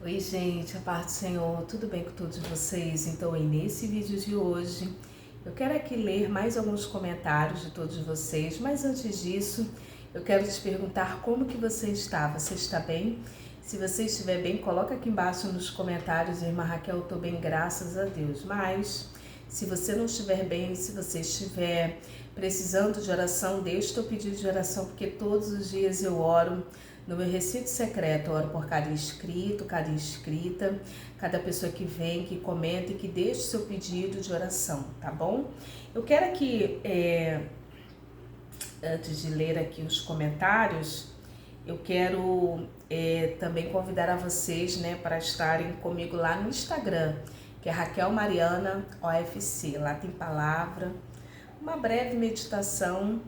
Oi gente, a paz do Senhor, tudo bem com todos vocês? Então, nesse vídeo de hoje, eu quero aqui ler mais alguns comentários de todos vocês, mas antes disso, eu quero te perguntar como que você está? Você está bem? Se você estiver bem, coloca aqui embaixo nos comentários, irmã Raquel, eu estou bem, graças a Deus. Mas, se você não estiver bem, se você estiver precisando de oração, deixa o teu pedido de oração, porque todos os dias eu oro no meu recinto secreto, eu oro por cada inscrito, cada inscrita, cada pessoa que vem, que comenta e que deixa o seu pedido de oração, tá bom? Eu quero aqui, antes de ler aqui os comentários, eu quero também convidar a vocês, né, para estarem comigo lá no Instagram, que é Raquel Mariana OFC. Lá tem palavra, uma breve meditação,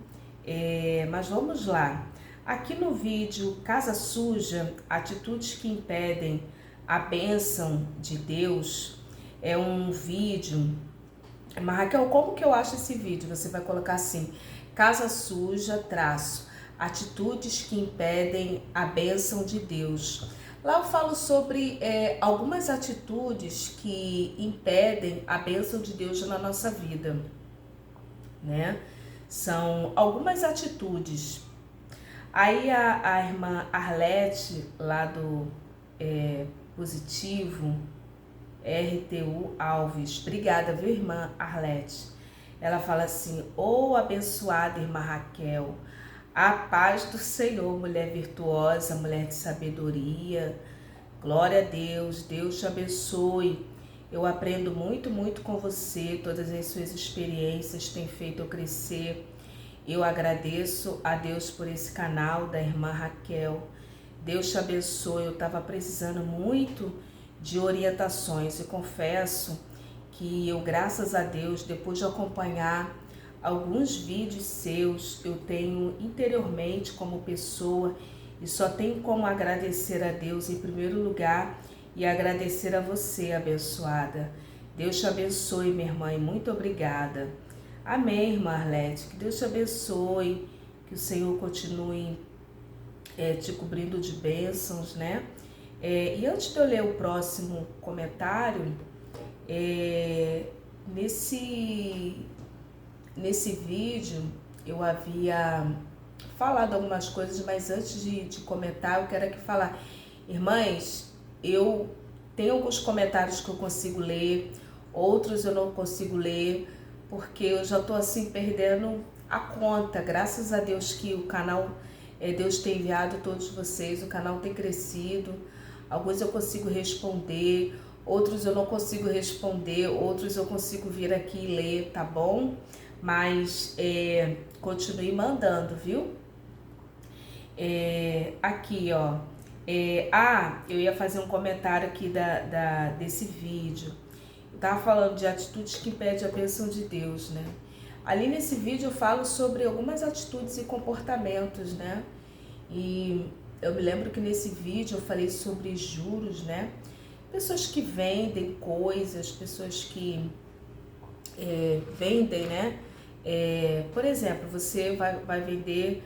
mas vamos lá. Aqui no vídeo Casa Suja, atitudes que impedem a bênção de Deus, é um vídeo. Mas Raquel, como que eu acho esse vídeo? Você vai colocar assim, Casa Suja, traço, atitudes que impedem a bênção de Deus. Lá eu falo sobre algumas atitudes que impedem a bênção de Deus na nossa vida, né? São algumas atitudes. Aí a irmã Arlete, lá do Positivo, RTU Alves, obrigada, viu, irmã Arlete? Ela fala assim, ô abençoada irmã Raquel, a paz do Senhor, mulher virtuosa, mulher de sabedoria, glória a Deus, Deus te abençoe. Eu aprendo muito, muito com você, todas as suas experiências têm feito eu crescer. Eu agradeço a Deus por esse canal da irmã Raquel. Deus te abençoe. Eu estava precisando muito de orientações e confesso que eu, graças a Deus, depois de acompanhar alguns vídeos seus, eu tenho interiormente como pessoa e só tenho como agradecer a Deus em primeiro lugar e agradecer a você, abençoada. Deus te abençoe, minha irmã, e muito obrigada. Amém, irmã Arlete. Que Deus te abençoe, que o Senhor continue te cobrindo de bênçãos, né? E antes de eu ler o próximo comentário, nesse vídeo eu havia falado algumas coisas, mas antes de comentar, eu quero aqui falar. Irmãs, eu tenho alguns comentários que eu consigo ler, outros eu não consigo ler, porque eu já tô assim perdendo a conta. Graças a Deus que o canal, Deus tem enviado todos vocês, o canal tem crescido. Alguns eu consigo responder, outros eu não consigo responder, outros eu consigo vir aqui e ler, tá bom? Mas continue mandando, viu? Aqui, ó. Eu ia fazer um comentário aqui desse vídeo. Eu tava falando de atitudes que impedem a bênção de Deus, né? Ali nesse vídeo eu falo sobre algumas atitudes e comportamentos, né? E eu me lembro que nesse vídeo eu falei sobre juros, né? Pessoas que vendem coisas, pessoas que vendem, né? Por exemplo, você vai vender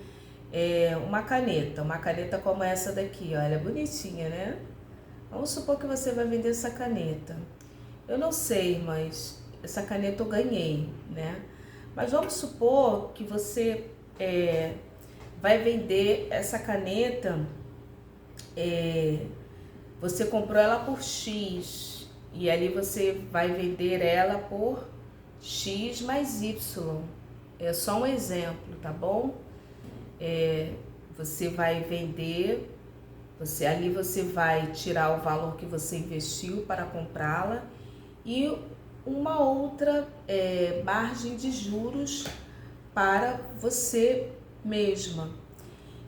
uma caneta como essa daqui, ó, ela é bonitinha, né? Vamos supor que você vai vender essa caneta. Eu não sei, mas essa caneta eu ganhei, né? Mas vamos supor que você vai vender essa caneta, você comprou ela por X e ali você vai vender ela por X mais Y. É só um exemplo, tá bom? Você vai vender, ali você vai tirar o valor que você investiu para comprá-la e uma outra margem de juros para você mesma.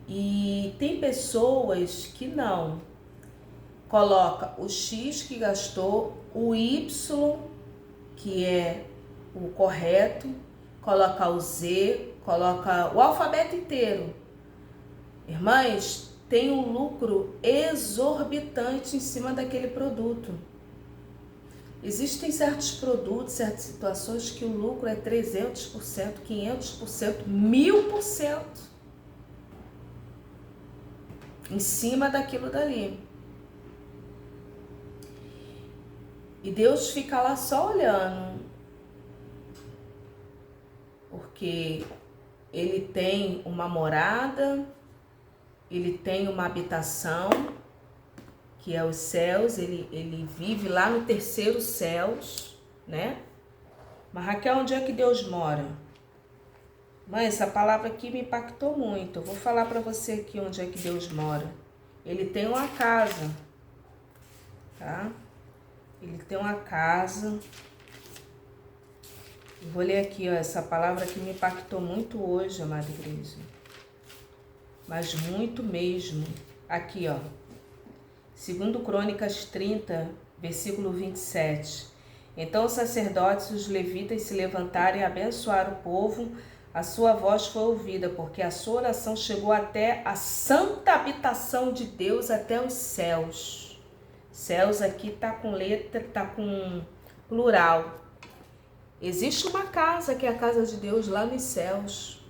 E tem pessoas que não coloca o X que gastou, o Y que é o correto, coloca o Z, coloca o alfabeto inteiro. Irmãs, tem um lucro exorbitante em cima daquele produto. Existem certos produtos, certas situações que o lucro é 300%, 500%, 1000% em cima daquilo dali. E Deus fica lá só olhando, porque ele tem uma morada, ele tem uma habitação, que é os céus, ele vive lá no terceiro céus, né? Mas Raquel, onde é que Deus mora? Mãe, essa palavra aqui me impactou muito. Eu vou falar para você aqui onde é que Deus mora. Ele tem uma casa, tá? Ele tem uma casa. Eu vou ler aqui, ó, essa palavra que me impactou muito hoje, amada igreja. Mas muito mesmo. Aqui, ó. 2 Crônicas 30, versículo 27. Então os sacerdotes e os levitas se levantaram e abençoaram o povo. A sua voz foi ouvida, porque a sua oração chegou até a santa habitação de Deus, até os céus. Céus aqui tá com letra, tá com plural. Existe uma casa que é a casa de Deus lá nos céus.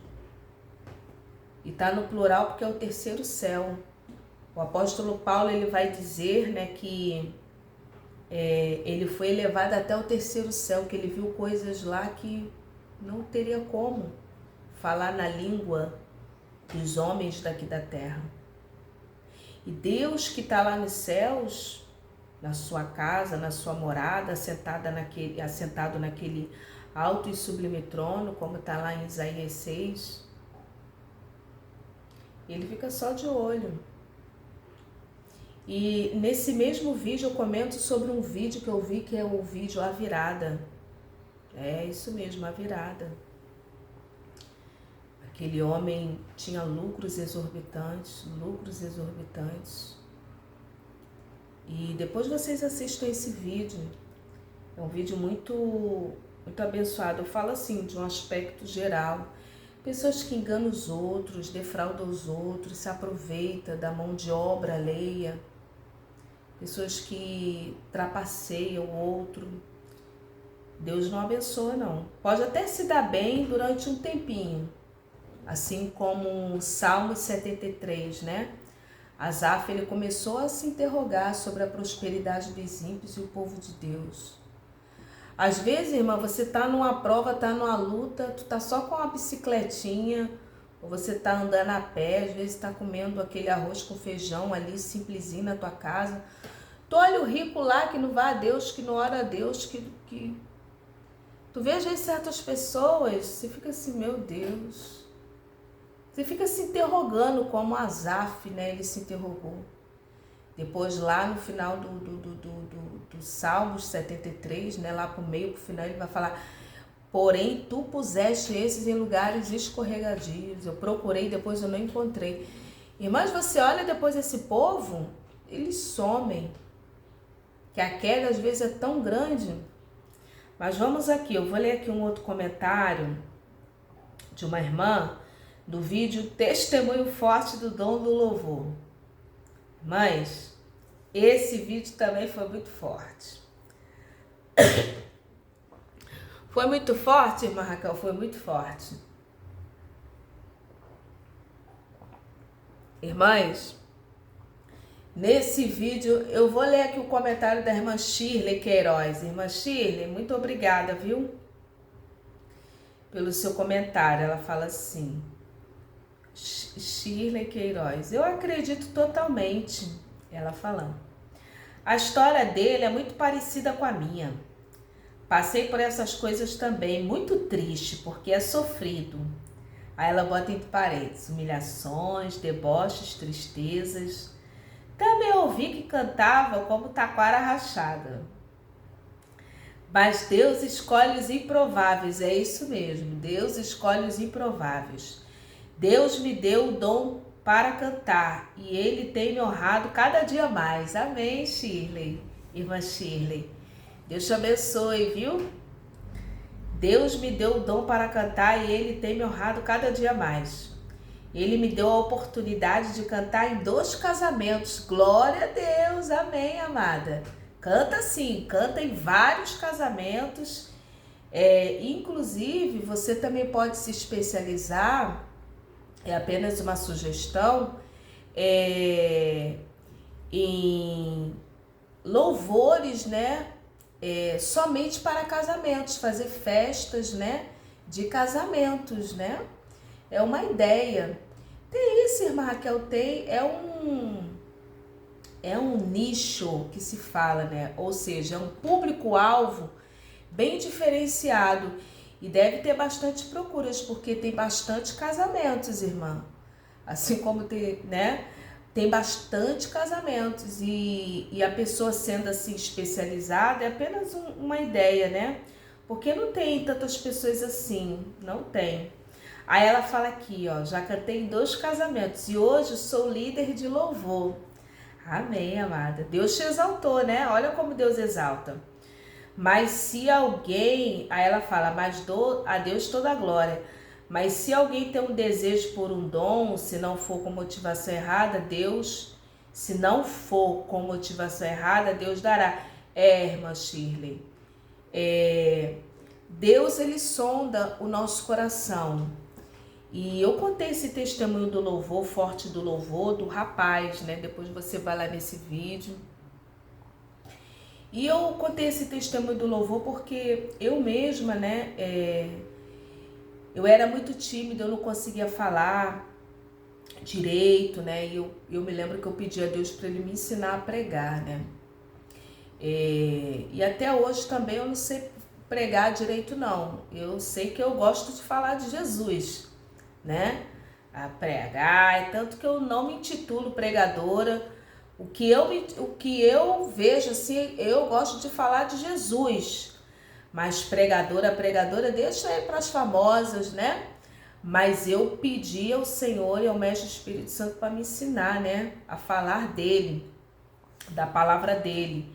E tá no plural porque é o terceiro céu. O apóstolo Paulo, ele vai dizer, né, que ele foi elevado até o terceiro céu, que ele viu coisas lá que não teria como falar na língua dos homens daqui da terra. E Deus que está lá nos céus, na sua casa, na sua morada, assentado naquele alto e sublime trono, como está lá em Isaías 6, ele fica só de olho. E nesse mesmo vídeo eu comento sobre um vídeo que eu vi, que é o vídeo A Virada. É isso mesmo, A Virada. Aquele homem tinha lucros exorbitantes. E depois vocês assistam esse vídeo. É um vídeo muito abençoado. Eu falo assim, de um aspecto geral. Pessoas que enganam os outros, defraudam os outros, se aproveitam da mão de obra alheia. Pessoas que trapaceiam o outro. Deus não abençoa, não. Pode até se dar bem durante um tempinho. Assim como o Salmo 73, né? Asaf, ele começou a se interrogar sobre a prosperidade dos ímpios e o povo de Deus. Às vezes, irmã, você tá numa prova, tá numa luta, tu tá só com uma bicicletinha, ou você tá andando a pé, às vezes tá comendo aquele arroz com feijão ali, simplesinho na tua casa. Tu olha o rico lá que não vai a Deus, que não ora a Deus, que... Tu vê às vezes certas pessoas, você fica assim, meu Deus. Você fica se interrogando como Asaf, né? Ele se interrogou. Depois lá no final do Salmos 73, né? Lá pro meio, pro final, ele vai falar: porém, tu puseste esses em lugares escorregadios. Eu procurei, depois eu não encontrei. Irmãs, você olha depois esse povo, eles somem. Que a queda às vezes é tão grande. Mas vamos aqui, eu vou ler aqui um outro comentário de uma irmã do vídeo Testemunho Forte do Dom do Louvor. Mas esse vídeo também foi muito forte. Foi muito forte, irmã Raquel, foi muito forte. Irmãs, nesse vídeo, eu vou ler aqui o comentário da irmã Shirley Queiroz. Irmã Shirley, muito obrigada, viu? Pelo seu comentário. Ela fala assim: Shirley Queiroz, eu acredito totalmente. Ela falando: a história dele é muito parecida com a minha. Passei por essas coisas também, muito triste, porque é sofrido. Aí ela bota entre parênteses: humilhações, deboches, tristezas. Também ouvi que cantava como taquara rachada. Mas Deus escolhe os improváveis, é isso mesmo, Deus escolhe os improváveis. Deus me deu o dom para cantar e Ele tem me honrado cada dia mais. Amém, Shirley, irmã Shirley. Deus te abençoe, viu? Deus me deu o dom para cantar e Ele tem me honrado cada dia mais. Ele me deu a oportunidade de cantar em 2 casamentos. Glória a Deus, amém, amada. Canta sim, canta em vários casamentos. Inclusive, você também pode se especializar, é apenas uma sugestão, em louvores, né? somente para casamentos, fazer festas, né, de casamentos, né? É uma ideia. Tem isso, irmã Raquel, é um nicho que se fala, né? Ou seja, é um público-alvo bem diferenciado e deve ter bastante procuras, porque tem bastante casamentos, irmã. Assim como tem, né? Tem bastante casamentos e a pessoa sendo assim especializada é apenas uma ideia, né? Porque não tem tantas pessoas assim, não tem. Aí ela fala aqui, ó, já cantei em 2 casamentos e hoje sou líder de louvor. Amém, amada. Deus te exaltou, né? Olha como Deus exalta. Mas se alguém, aí ela fala, mas dou a Deus toda a glória. Mas se alguém tem um desejo por um dom, se não for com motivação errada, se não for com motivação errada, Deus dará. Irmã Shirley, Deus, ele sonda o nosso coração. E eu contei esse testemunho do louvor, forte do louvor, do rapaz, né? Depois você vai lá nesse vídeo. E eu contei esse testemunho do louvor porque eu mesma, né? Eu era muito tímida, eu não conseguia falar direito, né? E eu me lembro que eu pedi a Deus para ele me ensinar a pregar, né? E até hoje também eu não sei pregar direito, não. Eu sei que eu gosto de falar de Jesus, né? A pregar, tanto que eu não me intitulo pregadora. O que eu vejo assim, eu gosto de falar de Jesus. Mas pregadora, deixa aí para as famosas, né? Mas eu pedi ao Senhor e ao Mestre Espírito Santo para me ensinar, né? A falar dele, da palavra dele.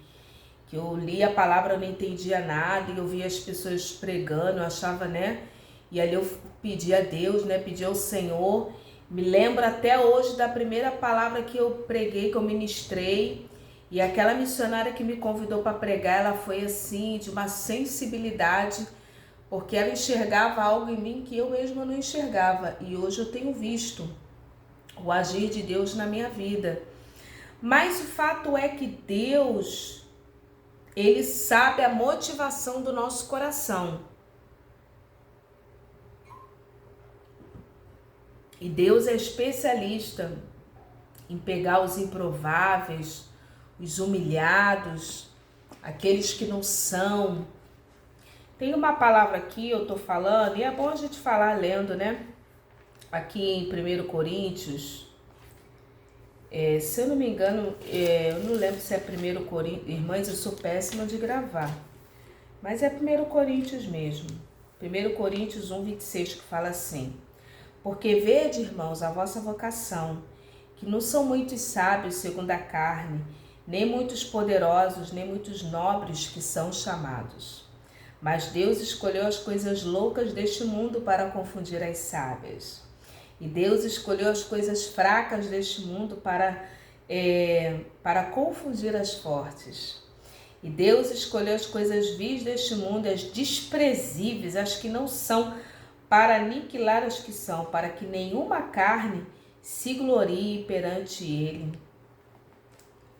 Que eu li a palavra, eu não entendia nada, e eu via as pessoas pregando, eu achava, né? E ali eu pedi a Deus, né? Pedi ao Senhor. Me lembro até hoje da primeira palavra que eu preguei, que eu ministrei. E aquela missionária que me convidou para pregar, ela foi assim, de uma sensibilidade, porque ela enxergava algo em mim que eu mesma não enxergava. E hoje eu tenho visto o agir de Deus na minha vida. Mas o fato é que Deus, ele sabe a motivação do nosso coração. E Deus é especialista em pegar os improváveis, os humilhados, aqueles que não são. Tem uma palavra aqui, eu tô falando, e é bom a gente falar lendo, né? Aqui em 1 Coríntios, se eu não me engano, eu não lembro se é 1 Coríntios, irmãs, eu sou péssima de gravar, mas é 1 Coríntios mesmo. 1 Coríntios 1:26 que fala assim: porque vede, irmãos, a vossa vocação, que não são muitos sábios segundo a carne, nem muitos poderosos, nem muitos nobres que são chamados. Mas Deus escolheu as coisas loucas deste mundo para confundir as sábias. E Deus escolheu as coisas fracas deste mundo para confundir as fortes. E Deus escolheu as coisas vis deste mundo, as desprezíveis, as que não são, para aniquilar as que são, para que nenhuma carne se glorie perante ele.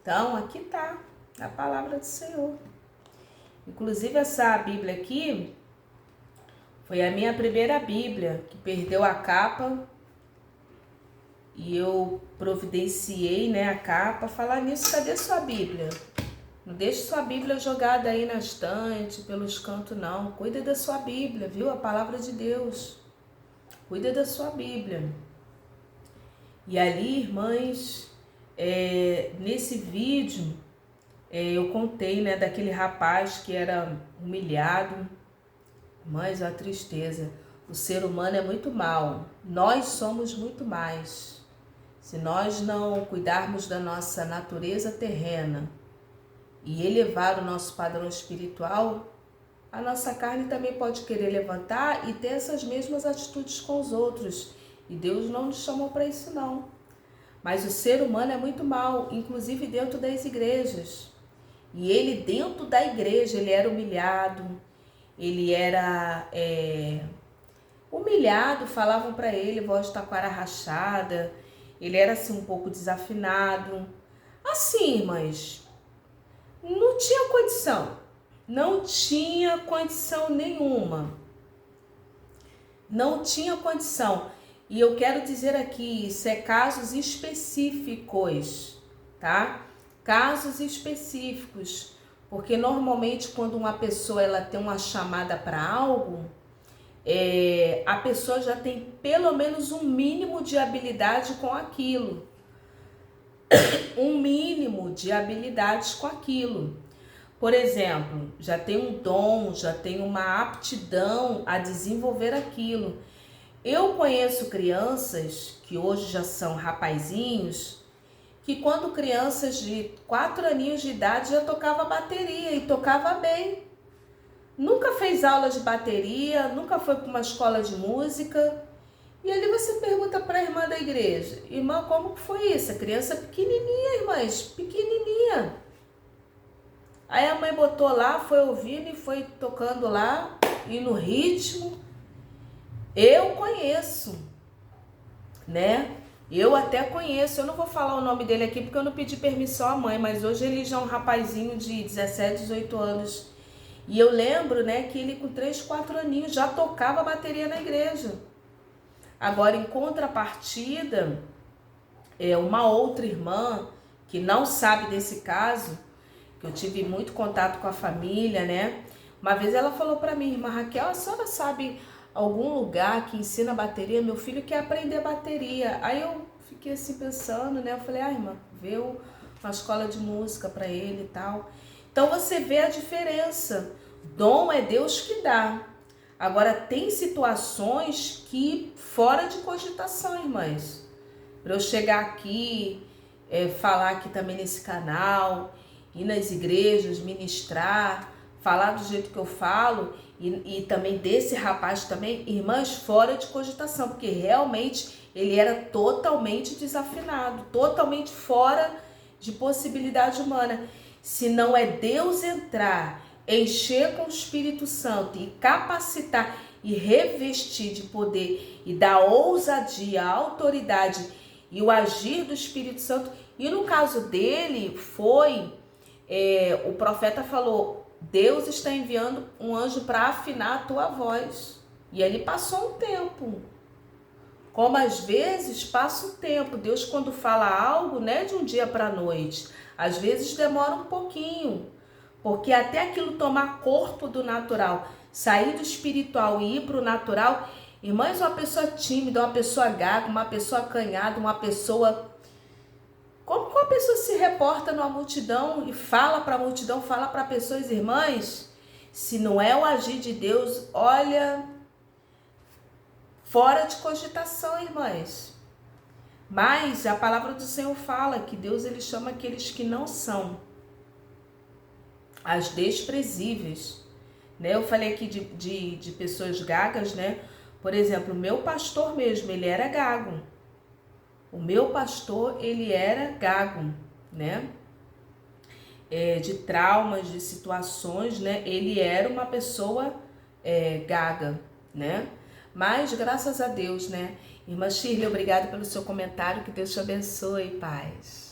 Então, aqui está a palavra do Senhor. Inclusive, essa Bíblia aqui foi a minha primeira Bíblia, que perdeu a capa, e eu providenciei, né, a capa. Falar nisso, cadê sua Bíblia? Não deixe sua Bíblia jogada aí na estante, pelos cantos, não. Cuida da sua Bíblia, viu? A palavra de Deus. Cuida da sua Bíblia. E ali, irmãs, nesse vídeo, eu contei, né, daquele rapaz que era humilhado. Mas a tristeza. O ser humano é muito mau. Nós somos muito mais. Se nós não cuidarmos da nossa natureza terrena e elevar o nosso padrão espiritual, a nossa carne também pode querer levantar e ter essas mesmas atitudes com os outros. E Deus não nos chamou para isso, não. Mas o ser humano é muito mau, inclusive dentro das igrejas. E ele, dentro da igreja, ele era humilhado, ele era humilhado, falavam para ele, voz de taquara rachada, ele era assim um pouco desafinado. Assim, irmãs, não tinha condição. não tinha condição nenhuma. Não tinha condição. E eu quero dizer aqui, isso é casos específicos, tá? Casos específicos. Porque normalmente quando uma pessoa ela tem uma chamada para algo, a pessoa já tem pelo menos um mínimo de habilidade com aquilo. Um mínimo de habilidades com aquilo. Por exemplo, já tem um dom, já tem uma aptidão a desenvolver aquilo. Eu conheço crianças que hoje já são rapazinhos, que quando crianças de 4 aninhos de idade já tocava bateria e tocava bem. Nunca fez aula de bateria, nunca foi para uma escola de música. E ali você pergunta para a irmã da igreja: irmã, como foi isso? A criança pequenininha, irmãs, pequenininha. Aí a mãe botou lá, foi ouvindo e foi tocando lá, e no ritmo. Eu conheço, né? Eu até conheço, eu não vou falar o nome dele aqui porque eu não pedi permissão à mãe, mas hoje ele já é um rapazinho de 17, 18 anos. E eu lembro, né, que ele com 3, 4 aninhos já tocava bateria na igreja. Agora, em contrapartida, uma outra irmã que não sabe desse caso, que eu tive muito contato com a família, né? Uma vez ela falou para mim: irmã Raquel, a senhora sabe algum lugar que ensina bateria? Meu filho quer aprender bateria. Aí eu fiquei assim pensando, né? Eu falei: irmã, vê uma escola de música para ele e tal. Então você vê a diferença. Dom é Deus que dá. Agora tem situações que fora de cogitação, irmãs. Para eu chegar aqui, falar aqui também nesse canal, ir nas igrejas, ministrar, falar do jeito que eu falo, e também desse rapaz também, irmãs, fora de cogitação, porque realmente ele era totalmente desafinado, totalmente fora de possibilidade humana. Se não é Deus entrar, encher com o Espírito Santo e capacitar e revestir de poder e dar ousadia, autoridade e o agir do Espírito Santo. E no caso dele foi, o profeta falou: Deus está enviando um anjo para afinar a tua voz. E ele passou um tempo. Como às vezes passa um tempo. Deus, quando fala algo, não é de um dia para a noite. Às vezes demora um pouquinho. Porque até aquilo tomar corpo do natural, sair do espiritual e ir para o natural, irmãs, uma pessoa tímida, uma pessoa gaga, uma pessoa acanhada, uma pessoa... Como que uma pessoa se reporta numa multidão e fala para a multidão, fala para pessoas, irmãs? Se não é o agir de Deus, olha, fora de cogitação, irmãs. Mas a palavra do Senhor fala que Deus ele chama aqueles que não são, as desprezíveis, né? Eu falei aqui de pessoas gagas, né? Por exemplo, o meu pastor mesmo, ele era gago. O meu pastor, ele era gago, né? De traumas, de situações, né? Ele era uma pessoa gaga, né? Mas, graças a Deus, né? Irmã Shirley, obrigada pelo seu comentário, que Deus te abençoe, paz.